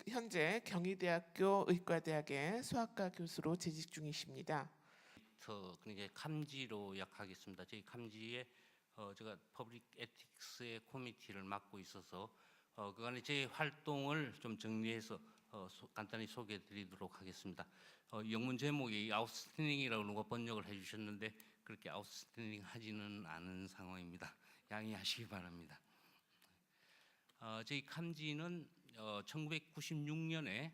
현재 경희대학교 의과대학의 수학과 교수로 재직 중이십니다. 그러니까 감지로 약하겠습니다. 저희 감지에 제가 퍼블릭 에틱스의 코미티를 맡고 있어서 그간의 제 활동을 좀 정리해서 간단히 소개해드리도록 하겠습니다. 영문 제목이 아웃스탠딩이라고 누가 번역을 해주셨는데 그렇게 아웃스탠딩 하지는 않은 상황입니다. 양해하시기 바랍니다. 저희 감지는 1996년에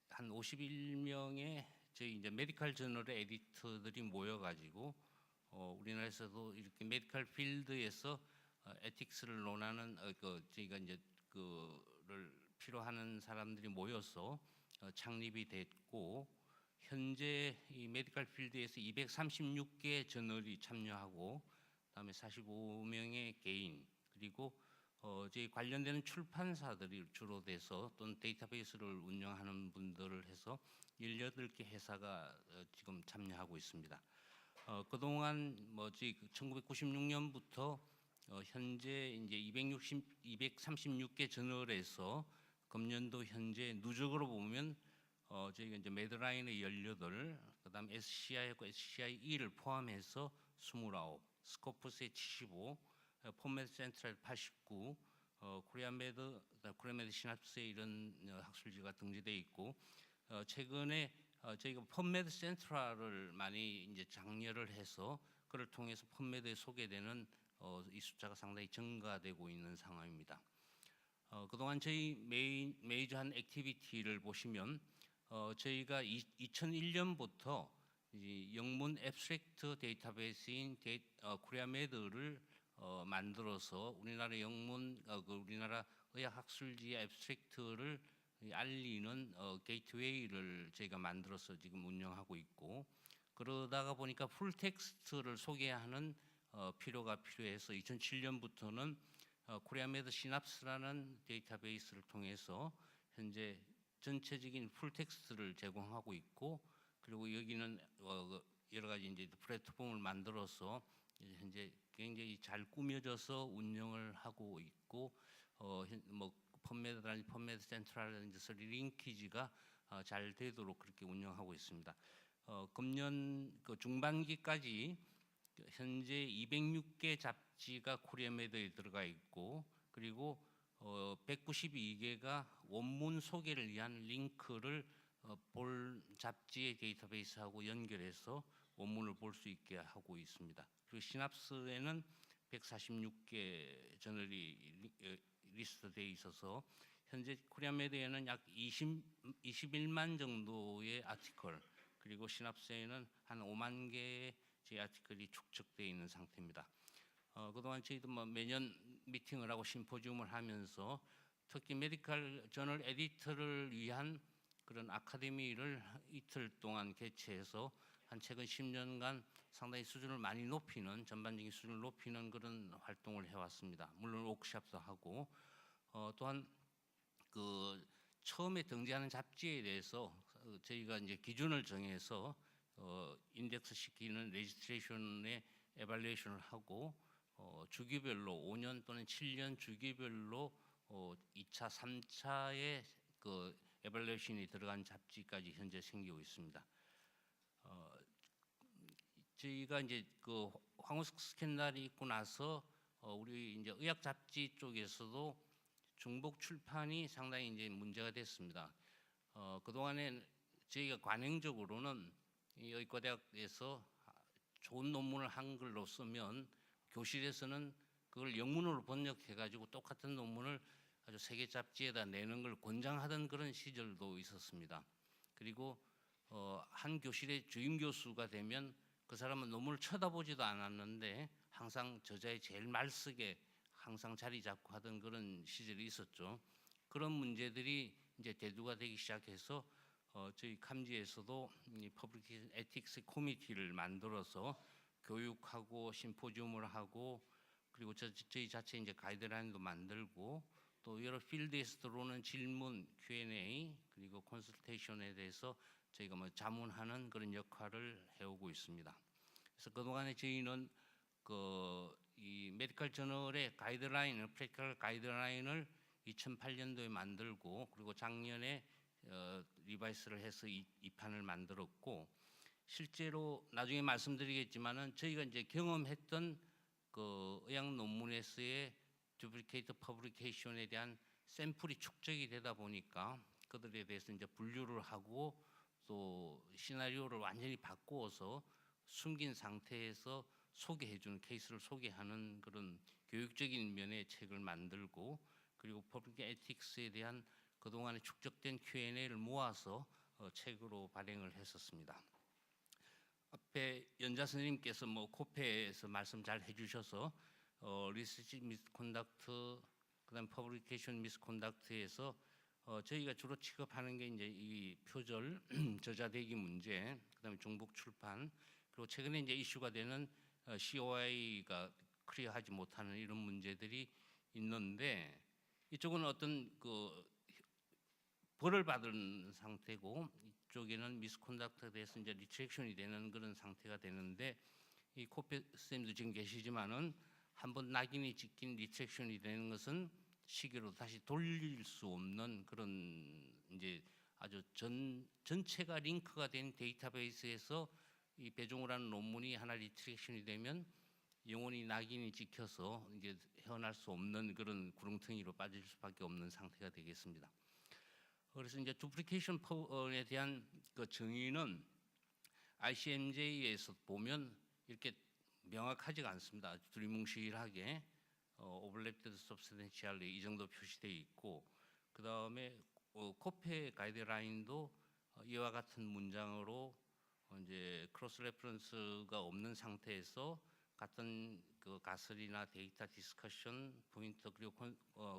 한 51명의 저희 이제 메디컬 저널의 에디터들이 모여가지고 우리나라에서도 이렇게 메디컬 필드에서 에틱스를 논하는 저희가 이제 그를 필요하는 사람들이 모여서 창립이 됐고 현재 이 메디컬 필드에서 236개 저널이 참여하고 그다음에 45명의 개인 그리고 저희 관련되는 출판사들이 주로 돼서 또는 데이터베이스를 운영하는 분들을 해서 18개 회사가 지금 참여하고 있습니다. 그동안 저희 1996년부터 현재 이제 236개 저널에서 금년도 현재 누적으로 보면 저희가 이제 매드라인의 18, 그다음 SCI하고 SCI-E를 포함해서 29, 스코프스의 75, 폼메드 센트럴 89, 코리아메드 시납스에 이런 학술지가 등재되어 있고 최근에 저희가 폼메드 센트럴을 많이 이제 장려를 해서 그를 통해서 폼메드에 소개되는 이 숫자가 상당히 증가되고 있는 상황입니다. 그동안 저희 메이저한 액티비티를 보시면 저희가 2001년부터 영문 앱스트랙트 데이터베이스인 코리아메드를 만들어서 우리나라 영문 우리나라 의학학술지 앱스트랙트를 알리는 게이트웨이를 저희가 만들어서 지금 운영하고 있고 그러다가 보니까 풀텍스트를 소개하는 필요가 필요해서 2007년부터는 코리아메드 시납스라는 데이터베이스를 통해서 현재 전체적인 풀텍스트를 제공하고 있고 그리고 여기는 여러 가지 이제 플랫폼을 만들어서 현재 굉장히 잘 꾸며져서 운영을 하고 있고 펌메드라든지 펌메드 센트럴라든지 링키지가 잘 되도록 그렇게 운영하고 있습니다. 금년 중반기까지 현재 206개 잡지가 코리아메드에 들어가 있고 그리고 192개가 원문 소개를 위한 링크를 볼 잡지의 데이터베이스하고 연결해서 원문을 볼 수 있게 하고 있습니다. 그리고 시납스에는 146개 저널이 리스트되어 있어서 현재 코리아메드에는 약 21만 정도의 아티클 그리고 시납스에는 한 5만 개의 제 아티클이 축적되어 있는 상태입니다. 그동안 저희도 매년 미팅을 하고 심포지움을 하면서 특히 메디컬 저널 에디터를 위한 그런 아카데미를 이틀 동안 개최해서 한 최근 10년간 상당히 수준을 많이 높이는 전반적인 수준을 높이는 그런 활동을 해왔습니다. 물론 워크숍도 하고 또한 그 처음에 등재하는 잡지에 대해서 저희가 이제 기준을 정해서 인덱스 시키는 레지스트레이션의 에발리에이션을 하고 주기별로 5년 또는 7년 주기별로 2차, 3차의 그 에발리에이션이 들어간 잡지까지 현재 생기고 있습니다. 저희가 이제 그 황우석 스캔들이 있고 나서 우리 이제 의학 잡지 쪽에서도 중복 출판이 상당히 이제 문제가 됐습니다. 그 동안에 저희가 관행적으로는 이 의과대학에서 좋은 논문을 한글로 쓰면 교실에서는 그걸 영문으로 번역해가지고 똑같은 논문을 아주 세계 잡지에다 내는 걸 권장하던 그런 시절도 있었습니다. 그리고 한 교실의 주임 교수가 되면 그 사람은 논문을 쳐다보지도 않았는데 항상 저자의 제일 말쓰게 항상 자리 잡고 하던 그런 시절이 있었죠. 그런 문제들이 이제 대두가 되기 시작해서 저희 감지에서도 퍼블릭 에틱스 코미티를 만들어서 교육하고 심포지움을 하고 그리고 저희 자체 이제 가이드라인도 만들고 또 여러 필드에서 들어오는 질문, Q&A 그리고 컨설테이션에 대해서 저희가 자문하는 그런 역할을 해오고 있습니다. 그래서 그동안에 저희는 이 메디컬 저널의 가이드라인을 프랙티컬 가이드라인을 2008년도에 만들고 그리고 작년에 리바이스를 해서 이 판을 만들었고 실제로 나중에 말씀드리겠지만은 저희가 이제 경험했던 그 의학 논문에서의 듀플리케이트 퍼블리케이션에 대한 샘플이 축적이 되다 보니까 그들에 대해서 이제 분류를 하고 또 시나리오를 완전히 바꾸어서 숨긴 상태에서 소개해주는 케이스를 소개하는 그런 교육적인 면의 책을 만들고 그리고 퍼블릭 에틱스에 대한 그동안에 축적된 Q&A를 모아서 책으로 발행을 했었습니다. 앞에 연자 선생님께서 뭐 코페에서 말씀 잘 해주셔서 리서치 미스컨덕트 그다음 퍼블리케이션 미스컨덕트에서 저희가 주로 취급하는 게 이제 이 표절 저자대기 문제, 그다음에 중복 출판, 그리고 최근에 이제 이슈가 되는 COI가 클리어하지 못하는 이런 문제들이 있는데 이쪽은 어떤 그 벌을 받은 상태고 이쪽에는 미스컨덕트에 대해서 이제 리트랙션이 되는 그런 상태가 되는데 이 코페 쌤도 지금 계시지만은 한번 낙인이 찍힌 리트랙션이 되는 것은 시계로 다시 돌릴 수 없는 그런 이제 아주 전체가 링크가 된 데이터베이스에서 이 배종을 하는 논문이 하나 리트랙션이 되면 영원히 낙인이 찍혀서 이제 헤어날 수 없는 그런 구렁텅이로 빠질 수밖에 없는 상태가 되겠습니다. 그래서 이제 두플리케이션에 대한 그 정의는 ICMJ에서 보면 이렇게 명확하지가 않습니다. 두리뭉실하게 overlapped substantially 이 정도 표시되어 있고 그 다음에 코페 가이드라인도 이와 같은 문장으로 이제 크로스 레퍼런스가 없는 상태에서 같은 그 가설이나 데이터 디스커션 포인트 그리고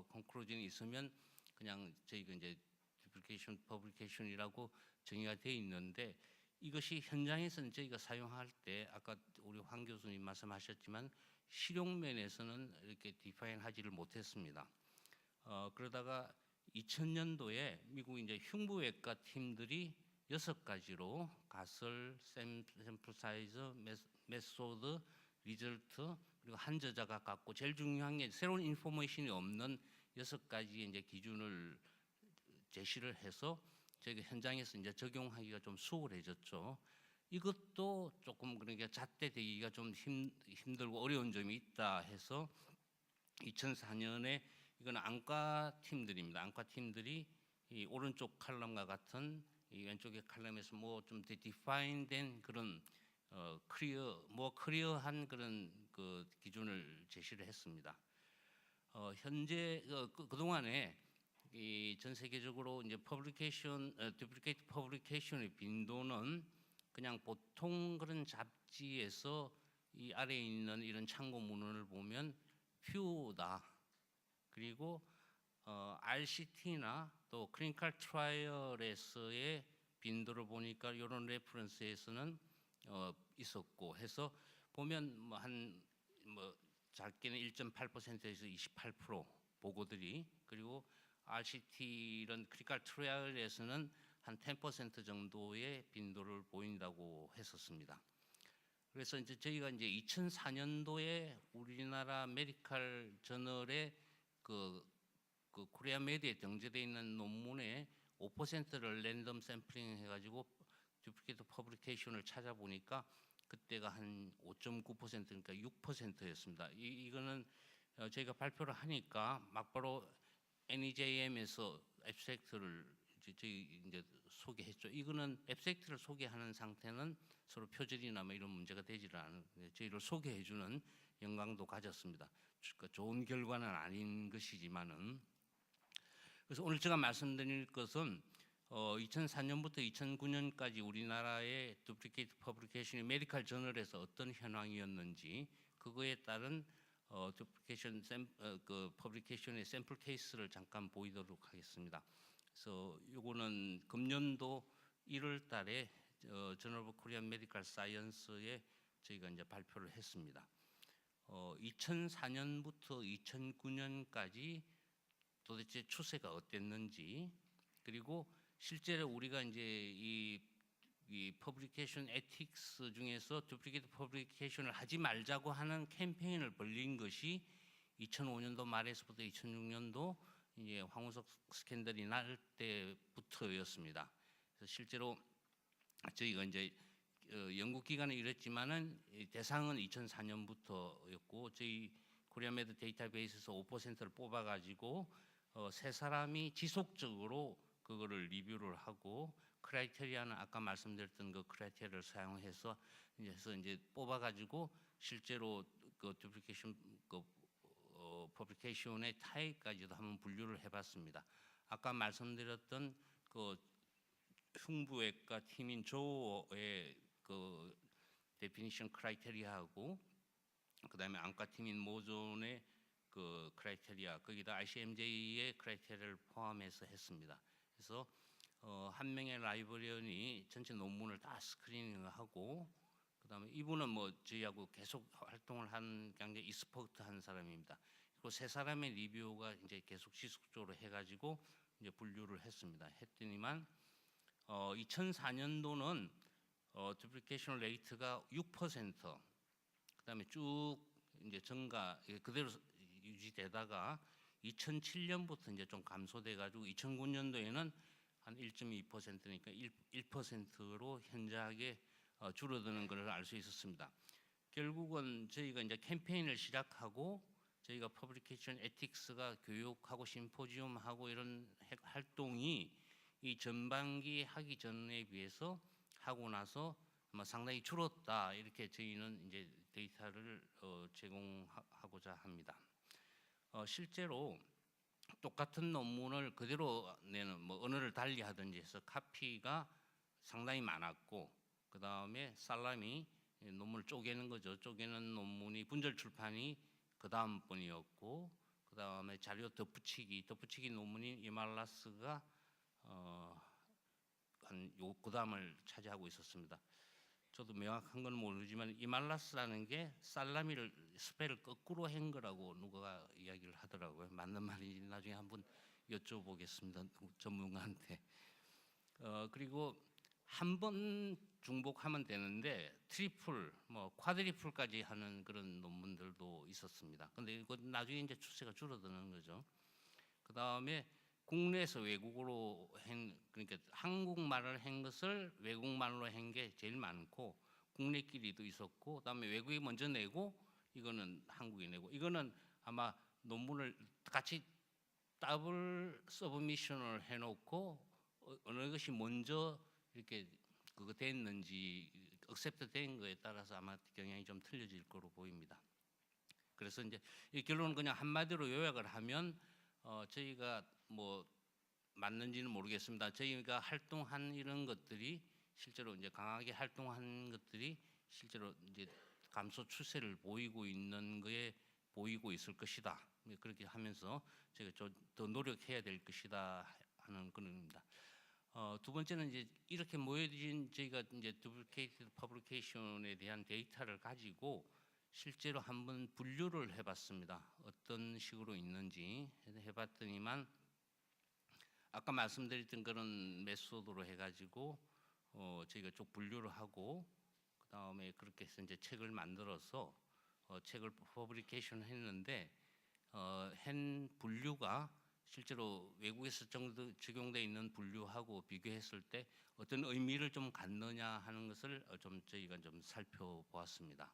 컨클루전이 있으면 그냥 저희가 이제 듀플리케이션 퍼블리케이션이라고 정의가 되어 있는데 이것이 현장에서는 저희가 사용할 때 아까 우리 황 교수님 말씀하셨지만 실용면에서는 이렇게 디파인하지를 못했습니다. 그러다가 2000년도에 미국 이제 흉부외과 팀들이 6가지로 가설, 샘플 사이즈, 메소드, 리절트 그리고 한 저자가 갖고 제일 중요한 게 새로운 인포메이션이 없는 6가지의 이제 기준을 제시를 해서 저희가 현장에서 이제 적용하기가 좀 수월해졌죠. 이것도 조금 그러니까 잣대되기가 좀 힘들고 어려운 점이 있다 해서 2004년에 이건 안과 팀들입니다. 안과 팀들이 이 오른쪽 칼럼과 같은 이 왼쪽의 칼럼에서 뭐 좀 디파인된 그런 클리어한 그런 그 기준을 제시를 했습니다. 현재 그동안에 이 전 세계적으로 이제 듀플리케이트 퍼블리케이션의 빈도는 그냥 보통 그런 잡지에서 이 아래에 있는 이런 참고 문헌을 보면 few다. 그리고 RCT나 또 클리니컬 트라이얼에서의 빈도를 보니까 이런 레퍼런스에서는 있었고 해서 보면 뭐 한 뭐 작게는 1.8%에서 28% 보고들이 그리고 RCT 이런 클리니컬 트라이얼에서는 한 10% 정도의 빈도를 보인다고 했었습니다. 그래서 이제 저희가 이제 2004년도에 우리나라 메디컬 저널에 그 코리아 메디에 등재되어 있는 논문의 5%를 랜덤 샘플링 해가지고 듀플리케이트 퍼블리케이션을 찾아보니까 그때가 한 5.9% 그러니까 6%였습니다. 이거는 저희가 발표를 하니까 막바로 NEJM에서 앱스트랙트를 저희 이제 소개했죠. 이거는 앱스트랙트를 소개하는 상태는 서로 표절이나 뭐 이런 문제가 되지를 않은 저희를 소개해주는 영광도 가졌습니다. 그러니까 좋은 결과는 아닌 것이지만은 그래서 오늘 제가 말씀드릴 것은 2004년부터 2009년까지 우리나라의 듀플리케이트 퍼블리케이션이 메디컬 저널에서 어떤 현황이었는지 그거에 따른 듀플리케이션 그 퍼블리케이션의 샘플 케이스를 잠깐 보이도록 하겠습니다. 그래서 요거는 금년도 1월 달에 저널 오브 코리안 메디컬 사이언스에 저희가 이제 발표를 했습니다. 2004년부터 2009년까지 도대체 추세가 어땠는지 그리고 실제로 우리가 이제 이 퍼블리케이션 에틱스 중에서 듀플리케이트 퍼블리케이션을 하지 말자고 하는 캠페인을 벌린 것이 2005년도 말에서부터 2006년도 이제 황우석 스캔들이 날 때부터였습니다. 그래서 실제로 저희가 이제 연구 기간은 이랬지만은 대상은 2004년부터였고 저희 코리아메드 데이터베이스에서 5%를 뽑아가지고 세 사람이 지속적으로 그거를 리뷰를 하고 크라이테리아는 아까 말씀드렸던 그 크라이테리아를 사용해서 이제 뽑아가지고 실제로 그 듀플리케이션 그 퍼블리케이션의 타입까지도 한번 분류를 해봤습니다. 아까 말씀드렸던 그 흉부외과 팀인 조의 그 데피니션 크라이테리아하고 그다음에 안과 팀인 모존의 그 크라이테리아 거기다 ICMJ의 크라이테리아를 포함해서 했습니다. 그래서 한 명의 라이브러리언이 전체 논문을 다 스크리닝을 하고 그다음에 이분은 뭐 저희하고 계속 활동을 한 굉장히 익스퍼트 한 사람입니다. 그리고 세 사람의 리뷰가 이제 계속 지속적으로 해가지고 이제 분류를 했습니다. 했더니만 2004년도는 듀플리케이션 레이트가 6%, 그다음에 쭉 이제 증가 그대로 유지되다가 2007년부터 이제 좀 감소돼가지고 2009년도에는 한 1.2%니까 1%로 현저하게 줄어드는 것을 알 수 있었습니다. 결국은 저희가 이제 캠페인을 시작하고 저희가 퍼블리케이션 에틱스가 교육하고 심포지움하고 이런 활동이 이 전반기 하기 전에 비해서 하고 나서 상당히 줄었다 이렇게 저희는 이제 데이터를 제공하고자 합니다. 실제로 똑같은 논문을 그대로 내는 뭐 언어를 달리 하든지 해서 카피가 상당히 많았고 그 다음에 살람이 논문을 쪼개는 거죠. 쪼개는 논문이 분절 출판이 그 다음 번이었고 그 다음에 자료 덧붙이기 논문이 이말라스가 그 다음을 차지하고 있었습니다. 저도 명확한 건 모르지만 이말라스라는 게 살라미를 스펠을 거꾸로 한 거라고 누가 이야기를 하더라고요. 맞는 말인지 나중에 한번 여쭤보겠습니다. 전문가한테. 그리고 한 번 중복하면 되는데 트리플, 뭐 쿼드리플까지 하는 그런 논문들도 있었습니다. 근데 이거 나중에 이제 추세가 줄어드는 거죠. 그 다음에 국내에서 외국어로 그러니까 한국말을 한 것을 외국말로 한 게 제일 많고 국내끼리도 있었고 그다음에 외국이 먼저 내고 이거는 한국이 내고 이거는 아마 논문을 같이 더블 서브미션을 해놓고 어느 것이 먼저 이렇게 그거 됐는지 억셉트 된 거에 따라서 아마 경향이 좀 틀려질 거로 보입니다. 그래서 이제 이 결론은 그냥 한마디로 요약을 하면 저희가 뭐 맞는지는 모르겠습니다. 저희가 활동한 이런 것들이 실제로 이제 강하게 활동한 것들이 실제로 이제 감소 추세를 보이고 있는 거에 보이고 있을 것이다. 그렇게 하면서 제가 더 노력해야 될 것이다 하는 그런입니다. 두 번째는 이제 이렇게 모여진 저희가 이제 duplicated publication에 대한 데이터를 가지고 실제로 한번 분류를 해봤습니다. 어떤 식으로 있는지 해봤더니만 아까 말씀드렸던 그런 메소드로 해가지고 저희가 쭉 분류를 하고 그 다음에 그렇게 해서 이제 책을 만들어서 책을 퍼블리케이션 했는데 한 분류가 실제로 외국에서 정도 적용되어 있는 분류하고 비교했을 때 어떤 의미를 좀 갖느냐 하는 것을 좀 저희가 좀 살펴보았습니다.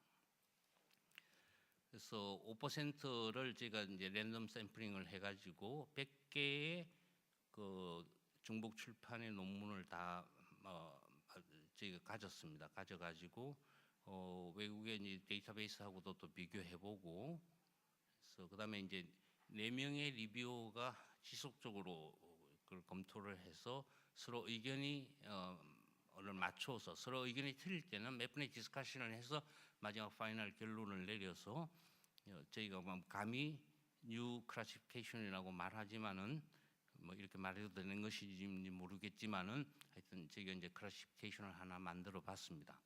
그래서 5%를 제가 이제 랜덤 샘플링을 해가지고 100개의 그 중복 출판의 논문을 다 저희가 가졌습니다. 가져가지고 외국의 이제 데이터베이스하고도 또 비교해보고, 그래서 그다음에 이제 4명의 리뷰어가 지속적으로 그걸 검토를 해서 서로 의견이 를 맞춰서 서로 의견이 틀릴 때는 몇 분의 디스커션을 해서 마지막 파이널 결론을 내려서 저희가 감히 뉴 클래시피케이션이라고 말하지만은 뭐 이렇게 말해도 되는 것인지 모르겠지만은 하여튼 저희가 이제 클래시피케이션을 하나 만들어 봤습니다.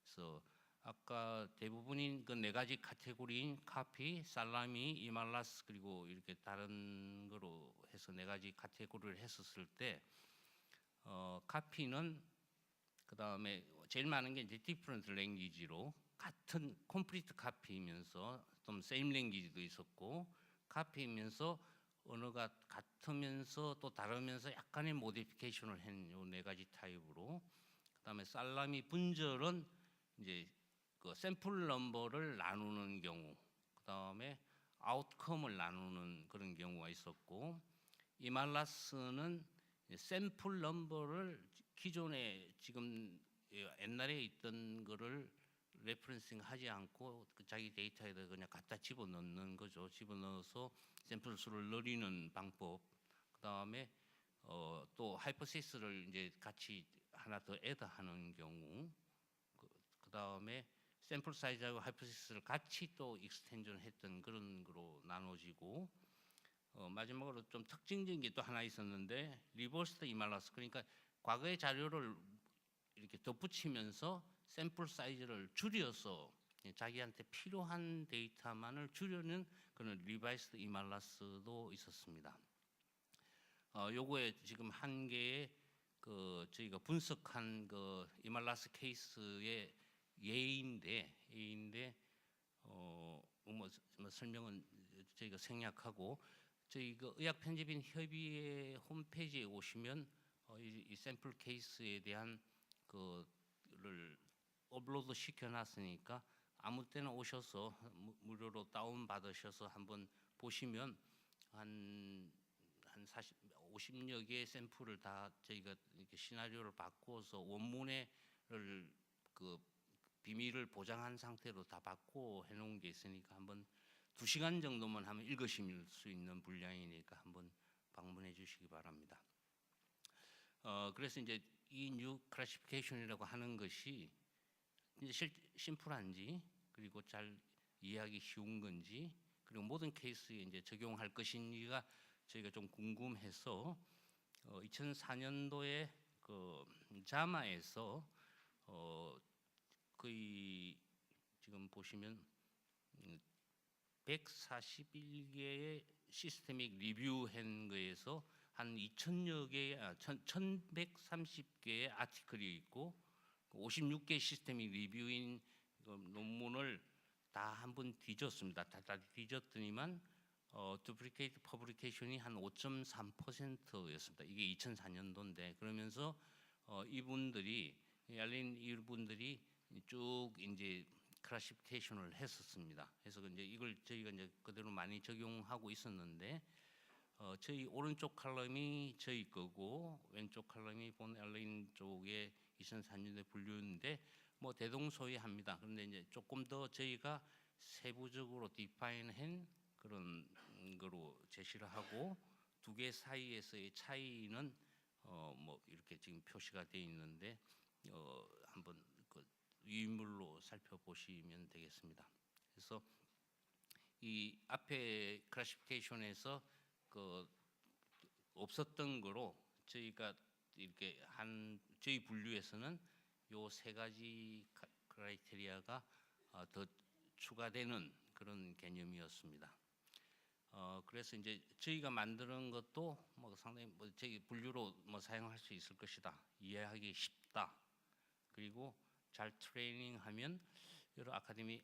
그래서 아까 대부분인 그 4가지 카테고리인 카피, 살라미, 이말라스 그리고 이렇게 다른 거로 해서 4가지 카테고리를 했었을 때 카피는 그 다음에 제일 많은 게 이제 different language로 같은 complete 카피이면서 좀 same language도 있었고 카피이면서 언어가 같으면서 또 다르면서 약간의 모디피케이션을 한 요 네 가지 타입으로, 그다음에 살라미 분절은 이제 그 샘플 넘버를 나누는 경우, 그다음에 아웃컴을 나누는 그런 경우가 있었고, 이말라스는 샘플 넘버를 기존에 지금 옛날에 있던 거를 레퍼런싱 하지 않고 그 자기 데이터에다 그냥 갖다 집어넣는 거죠. 집어넣어서 샘플 수를 늘리는 방법. 그다음에 또 하이퍼시스를 이제 같이 하나 더 애드하는 경우. 그다음에 샘플 사이즈하고 하이퍼시스를 같이 또 익스텐전 했던 그런 거로 나눠지고, 마지막으로 좀 특징적인 게 또 하나 있었는데 리버스드 이말라스, 그러니까 과거의 자료를 이렇게 덧붙이면서 샘플 사이즈를 줄여서 자기한테 필요한 데이터만을 줄여는 그런 리바이스드 이말라스도 있었습니다. 요거에 지금 한 개의 그 저희가 분석한 그 이말라스 케이스의 예인데 뭐 설명은 저희가 생략하고, 저희 그 의학편집인 협의회 홈페이지에 오시면 이 샘플 케이스에 대한 그를 업로드 시켜놨으니까 아무 때나 오셔서 무료로 다운 받으셔서 한번 보시면 한 50여 개의 샘플을 다 저희가 이렇게 시나리오를 바꾸어서 원문을 그 비밀을 보장한 상태로 다 바꾸어 해놓은 게 있으니까 한번 2시간 정도만 하면 읽으실 수 있는 분량이니까 한번 방문해 주시기 바랍니다. 그래서 이제 이 뉴 클래시피케이션이라고 하는 것이 이제 심플한지, 그리고 잘 이해하기 쉬운 건지, 그리고 모든 케이스에 이제 적용할 것인지가 저희가 좀 궁금해서 2004년도에 그 자마에서 거의 지금 보시면 141개의 시스테믹 리뷰한 거에서 한 2,000여 개의 1,130개의 아티클이 있고 56개 시스테믹 리뷰인 논문을 다 한번 뒤졌습니다. 다 뒤졌더니만 두플리케이트 퍼블리케이션이 한 5.3%였습니다. 이게 2004년도인데, 그러면서 이분들이 쭉 이제 클래시피케이션을 했었습니다. 그래서 이제 이걸 저희가 이제 그대로 많이 적용하고 있었는데, 저희 오른쪽 칼럼이 저희 거고 왼쪽 칼럼이 본 엘레인 쪽에 2004년도에 분류인데 뭐 대동소이합니다. 그런데 이제 조금 더 저희가 세부적으로 디파인한 그런 거로 제시를 하고, 두 개 사이에서의 차이는 뭐 이렇게 지금 표시가 되어 있는데 한번 그 유인물로 살펴보시면 되겠습니다. 그래서 이 앞에 클래시피케이션에서 그 없었던 거로 저희가 이렇게 한 저희 분류에서는 요 세 가지 크라이테리아가 더 추가되는 그런 개념이었습니다. 그래서 이제 저희가 만드는 것도 뭐 상당히 뭐 저희 분류로 뭐 사용할 수 있을 것이다, 이해하기 쉽다, 그리고 잘 트레이닝하면 여러 아카데미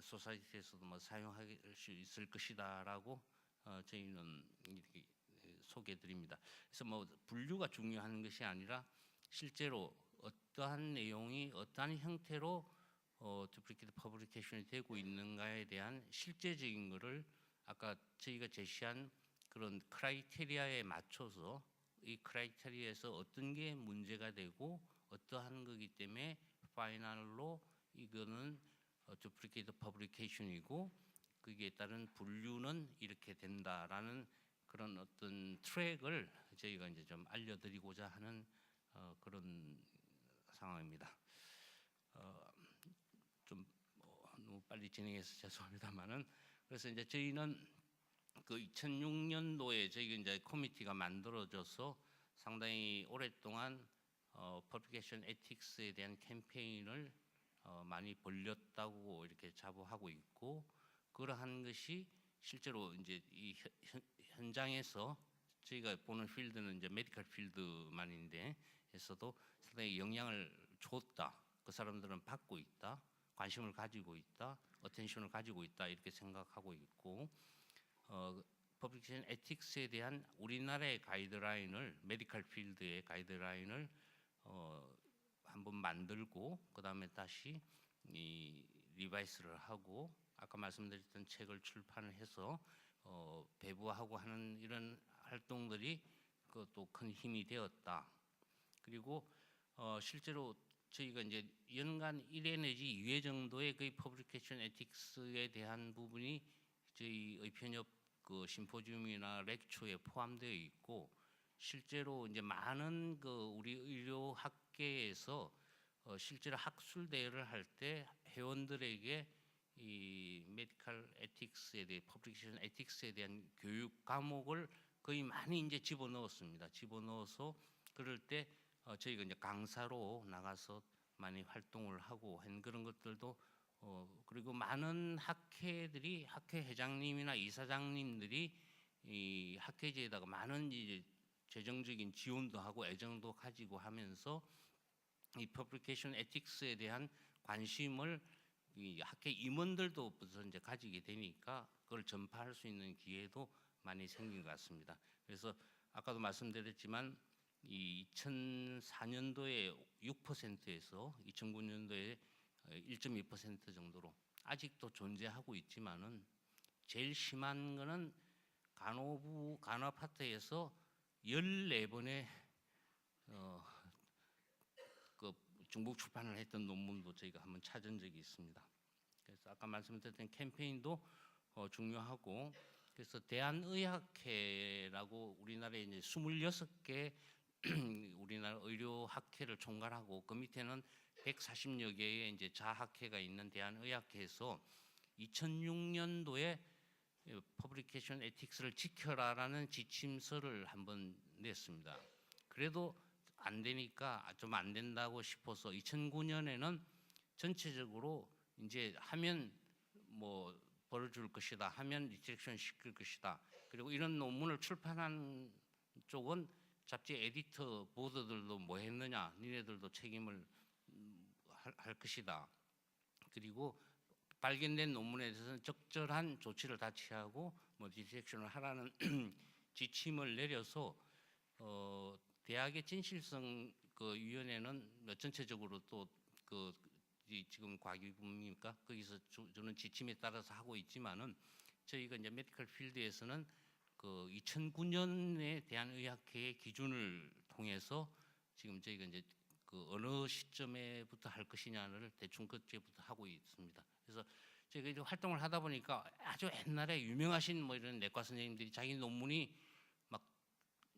소사이티에서도 뭐 사용할 수 있을 것이다라고 저희는 이렇게 소개해드립니다. 그래서 뭐 분류가 중요한 것이 아니라 실제로 어떠한 내용이 어떠한 형태로 두플리케이트 퍼블리케이션이 되고 있는가에 대한 실제적인 것을 아까 저희가 제시한 그런 크라이테리아에 맞춰서 이 크라이테리아에서 어떤 게 문제가 되고 어떠한 거기 때문에 파이널로 이거는 두플리케이트 퍼블리케이션이고 거기에 따른 분류는 이렇게 된다라는 그런 어떤 트랙을 저희가 이제 좀 알려드리고자 하는 그런 상황입니다. 좀 너무 빨리 진행해서 죄송합니다만은, 그래서 이제 저희는 그 2006년도에 저희가 이제 커미티가 만들어져서 상당히 오랫동안 퍼블리케이션 에틱스에 대한 캠페인을 많이 벌렸다고 이렇게 자부하고 있고, 그러한 것이 실제로 이제 이 현장에서 저희가 보는 필드는 이제 메디컬 필드만인데 에서도 상당히 영향을 줬다. 그 사람들은 받고 있다, 관심을 가지고 있다, 어텐션을 가지고 있다 이렇게 생각하고 있고, 퍼블리케이션 에틱스에 대한 우리나라의 가이드라인을 메디컬 필드의 가이드라인을 한번 만들고 그다음에 다시 이 리바이스를 하고 아까 말씀드렸던 책을 출판을 해서 배부하고 하는 이런 활동들이 그것도 큰 힘이 되었다. 그리고 실제로 저희가 이제 연간 1회 내지 2회 정도의 그 퍼블리케이션 에틱스에 대한 부분이 저희 의편협 그 심포지움이나 렉처에 포함되어 있고 실제로 이제 많은 그 우리 의료 학계에서 실제로 학술 대회를 할 때 회원들에게 이 메디컬 에틱스에 대해 퍼블리케이션 에틱스에 대한 교육 과목을 거의 많이 이제 집어넣었습니다. 집어넣어서 그럴 때 저희가 이제 강사로 나가서 많이 활동을 하고 한 그런 것들도 그리고 많은 학회들이 학회 회장님이나 이사장님들이 이 학회제에다가 많은 이제 재정적인 지원도 하고 애정도 가지고 하면서 이 퍼블리케이션 에틱스에 대한 관심을 이 학회 임원들도 이제 가지게 되니까 그걸 전파할 수 있는 기회도 많이 생긴 것 같습니다. 그래서 아까도 말씀드렸지만 이 2004년도에 6%에서 2009년도에 1.2% 정도로 아직도 존재하고 있지만은 제일 심한 거는 간호부 간호파트에서 14번의 그 중복 출판을 했던 논문도 저희가 한번 찾은 적이 있습니다. 그래서 아까 말씀드렸던 캠페인도 중요하고 그래서 대한의학회라고 우리나라에 이제 26개 우리나라 의료학회를 총괄하고 그 밑에는 140여 개의 이제 자학회가 있는 대한의학회에서 2006년도에 퍼블리케이션 에틱스를 지켜라라는 지침서를 한번 냈습니다. 그래도 안 되니까 좀 안 된다고 싶어서 2009년에는 전체적으로 이제 하면 뭐 벌을 줄 것이다, 하면 리젝션 시킬 것이다. 그리고 이런 논문을 출판한 쪽은 잡지 에디터 보드들도 뭐 했느냐, 니네들도 책임을 할 것이다. 그리고 발견된 논문에 대해서는 적절한 조치를 다 취하고 뭐 디텍션을 하라는 지침을 내려서 대학의 진실성 그 위원회는 전체적으로 또 그 지금 과기부입니까? 거기서 주는 지침에 따라서 하고 있지만은 저희가 이제 메디컬 필드에서는 그 2009년에 대한의학회의 기준을 통해서 지금 저희가 이제 그 어느 시점에부터 할 것이냐를 대충 그때부터 하고 있습니다. 그래서 저희가 이제 활동을 하다 보니까 아주 옛날에 유명하신 뭐 이런 내과 선생님들이 자기 논문이 막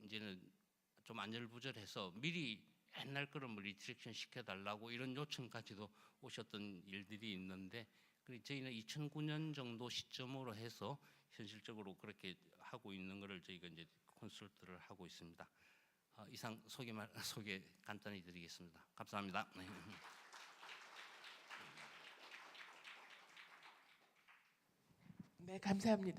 이제는 좀 안절부절해서 미리 옛날 거를 뭐 리트렉션 시켜달라고 이런 요청까지도 오셨던 일들이 있는데 저희는 2009년 정도 시점으로 해서 현실적으로 그렇게 하고 있는 것을 저희가 이제 컨설트를 하고 있습니다. 이상 소개 간단히 드리겠습니다. 감사합니다. 네, 감사합니다.